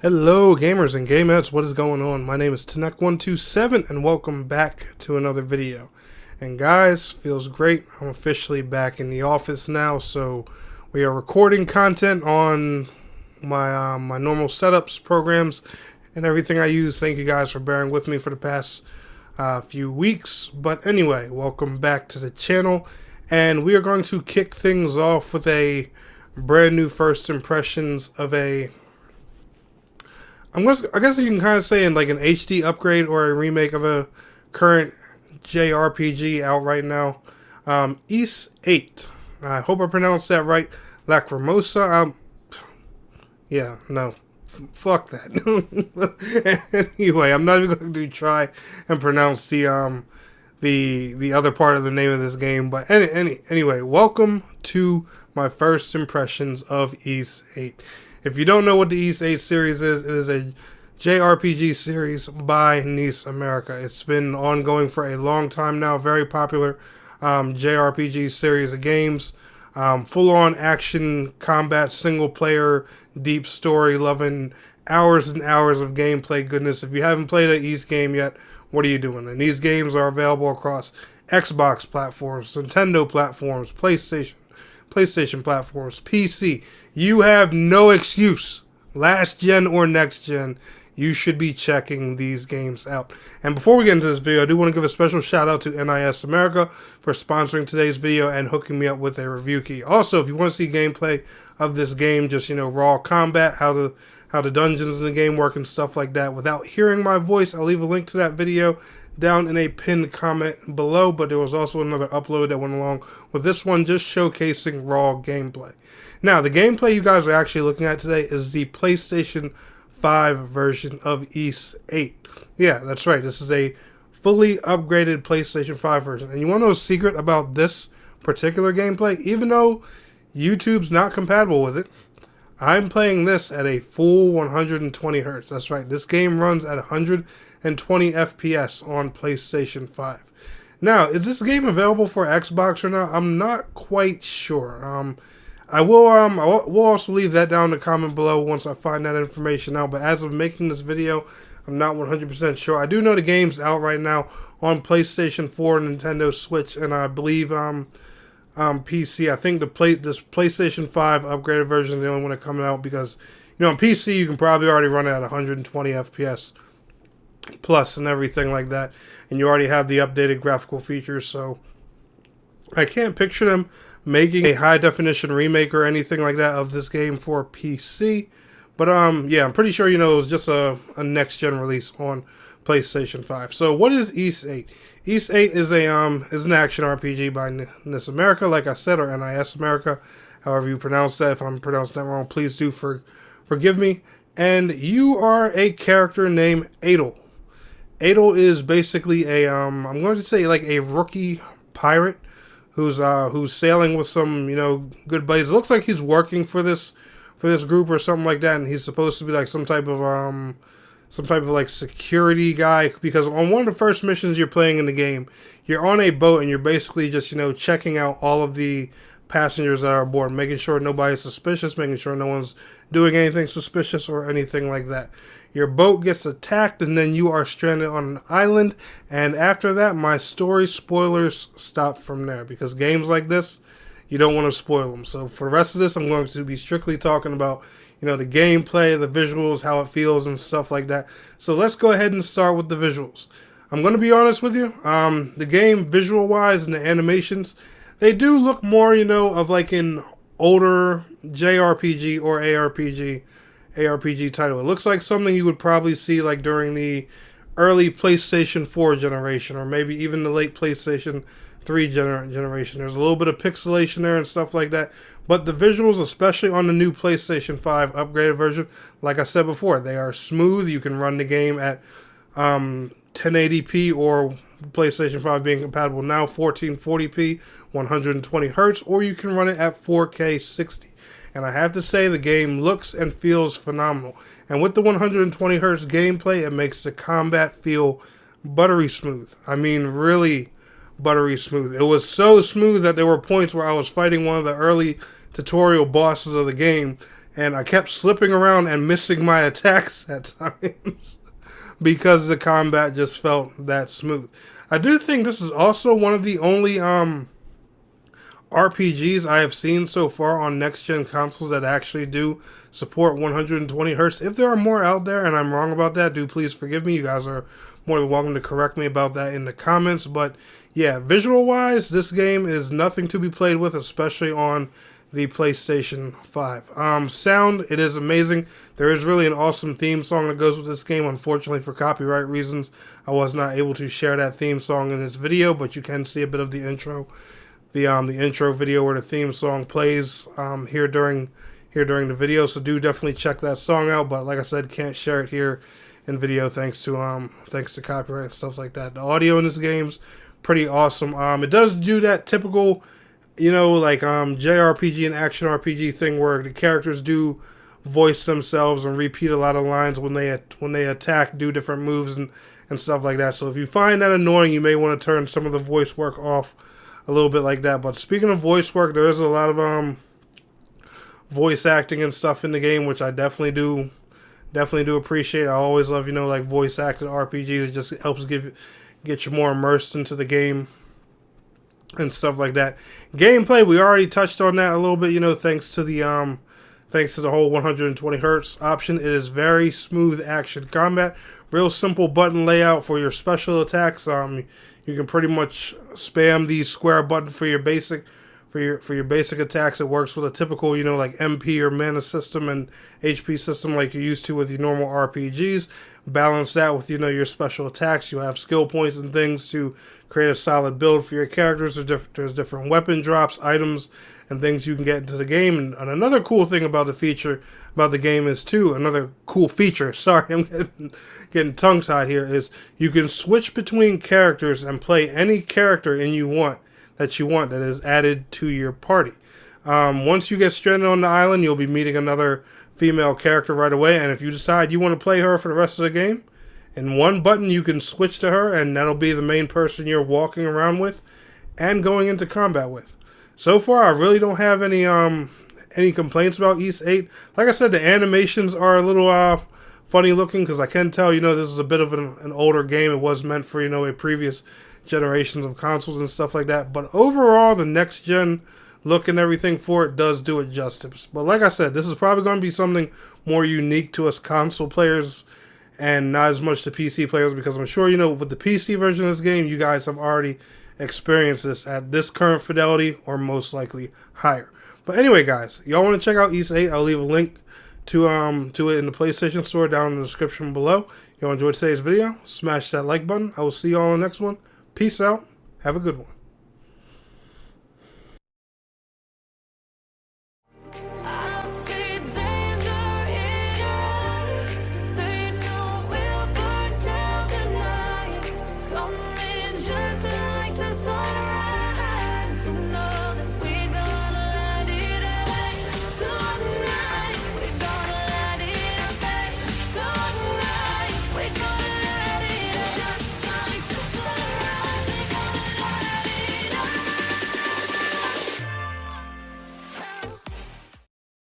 Hello gamers and gamettes, what is going on? My name is Tanek127 and welcome back to another video. And guys, feels great. I'm officially back in the office now, so we are recording content on my normal setups, programs, and everything I use. Thank you guys for bearing with me for the past few weeks. But anyway, welcome back to the channel, and we are going to kick things off with a brand new first impressions of a I guess you can kind of say in like an HD upgrade or a remake of a current jrpg out right now. VIII. I hope I pronounced that right. Lacrimosa. Yeah, no. Fuck that. Anyway, I'm not even going to try and pronounce the other part of the name of this game. But anyway, welcome to my first impressions of VIII. If you don't know what the VIII series is, it is a JRPG series by NIS America. It's been ongoing for a long time now. Very popular JRPG series of games. Full-on action, combat, single-player, deep story, loving hours and hours of gameplay goodness. If you haven't played a VIII game yet, what are you doing? And these games are available across Xbox platforms, Nintendo platforms, PlayStation platforms, PC. You have no excuse. Last gen or next gen, you should be checking these games out. And before we get into this video, I do want to give a special shout out to NIS America for sponsoring today's video and hooking me up with a review key. Also, if you want to see gameplay of this game, just, raw combat, how the dungeons in the game work and stuff like that, without hearing my voice, I'll leave a link to that video down in a pinned comment below. But there was also another upload that went along with this one, just showcasing raw gameplay. Now, the gameplay you guys are actually looking at today is the PlayStation 5 version of VIII. Yeah, that's right. This is a fully upgraded PlayStation 5 version. And you want to know a secret about this particular gameplay? Even though YouTube's not compatible with it, I'm playing this at a full 120 Hz. That's right. This game runs at 120 FPS on PlayStation 5. Now, is this game available for Xbox or not? I'm not quite sure. I will also leave that down in the comment below once I find that information out. But as of making this video, I'm not 100% sure. I do know the game's out right now on PlayStation 4, Nintendo Switch, and I believe PC. I think this PlayStation 5 upgraded version is the only one that's coming out because, on PC you can probably already run it at 120 FPS plus and everything like that, and you already have the updated graphical features. So I can't picture them making a high definition remake or anything like that of this game for PC. But yeah, I'm pretty sure it was just a next gen release on PlayStation 5. So what is VIII? VIII is an action RPG by NIS America, like I said, or NIS America, however you pronounce that. If I'm pronouncing that wrong, please do forgive me. And you are a character named Adel. Adel is basically I'm going to say like a rookie pirate who's sailing with some good buddies. It looks like he's working for this group or something like that, and he's supposed to be like some type of like security guy, because on one of the first missions you're playing in the game, you're on a boat and you're basically just checking out all of the passengers that are aboard, making sure nobody's suspicious, making sure no one's doing anything suspicious or anything like that. Your boat gets attacked and then you are stranded on an island, and after that, my story spoilers stop from there, because games like this, you don't want to spoil them. So for the rest of this, I'm going to be strictly talking about the gameplay, the visuals, how it feels and stuff like that. So let's go ahead and start with the visuals. I'm going to be honest with you, the game visual wise and the animations, they do look more of like an older JRPG or ARPG title. It looks like something you would probably see like during the early PlayStation 4 generation, or maybe even the late PlayStation 3 generation. There's a little bit of pixelation there and stuff like that, but the visuals, especially on the new PlayStation 5 upgraded version, like I said before, they are smooth. You can run the game at 1080p, or PlayStation 5 being compatible now, 1440p, 120 Hz, or you can run it at 4K 60. And I have to say, the game looks and feels phenomenal. And with the 120 Hz gameplay, it makes the combat feel buttery smooth. I mean, really buttery smooth. It was so smooth that there were points where I was fighting one of the early tutorial bosses of the game, and I kept slipping around and missing my attacks at times because the combat just felt that smooth. I do think this is also one of the only RPGs I have seen so far on next-gen consoles that actually do support 120 hertz. If there are more out there and I'm wrong about that, do please forgive me. You guys are more than welcome to correct me about that in the comments. But yeah, visual-wise, this game is nothing to be played with, especially on the PlayStation 5. Sound, it is amazing. There is really an awesome theme song that goes with this game. Unfortunately, for copyright reasons, I was not able to share that theme song in this video, but you can see a bit of the intro. The intro video where the theme song plays here during the video, so do definitely check that song out. But like I said, can't share it here in video thanks to copyright and stuff like that. The audio in this game's pretty awesome. It does do that typical, like JRPG and action RPG thing where the characters do voice themselves and repeat a lot of lines when they attack, do different moves and stuff like that. So if you find that annoying, you may want to turn some of the voice work off a little bit like that. But speaking of voice work, there is a lot of voice acting and stuff in the game, which I definitely do appreciate. I always love, like voice acted RPGs. It just helps get you more immersed into the game and stuff like that. Gameplay, we already touched on that a little bit, thanks to the whole 120 hertz option. It is very smooth action combat, real simple button layout for your special attacks. You can pretty much spam the square button for your basic attacks. It works with a typical, like MP or mana system and HP system like you're used to with your normal RPGs. Balance that with, your special attacks. You have skill points and things to create a solid build for your characters. There's different weapon drops, items, and things you can get into the game. And another cool thing about the game is too, another cool feature, sorry, I'm getting tongue-tied here, is you can switch between characters and play any character that you want that is added to your party. Once you get stranded on the island, you'll be meeting another female character right away, and if you decide you want to play her for the rest of the game, in one button you can switch to her, and that'll be the main person you're walking around with and going into combat with. So far, I really don't have any complaints about Ys VIII. Like I said, the animations are a little funny looking, because I can tell, this is a bit of an older game. It was meant for, a previous generations of consoles and stuff like that. But overall, the next gen look and everything for it does do it justice. But like I said, this is probably going to be something more unique to us console players and not as much to PC players, because I'm sure, with the PC version of this game, you guys have already experienced this at this current fidelity or most likely higher. But anyway, guys, y'all want to check out Ys VIII, I'll leave a link to it in the PlayStation Store down in the description below. Y'all enjoyed today's video, smash that like button. I will see y'all on the next one. Peace out. Have a good one.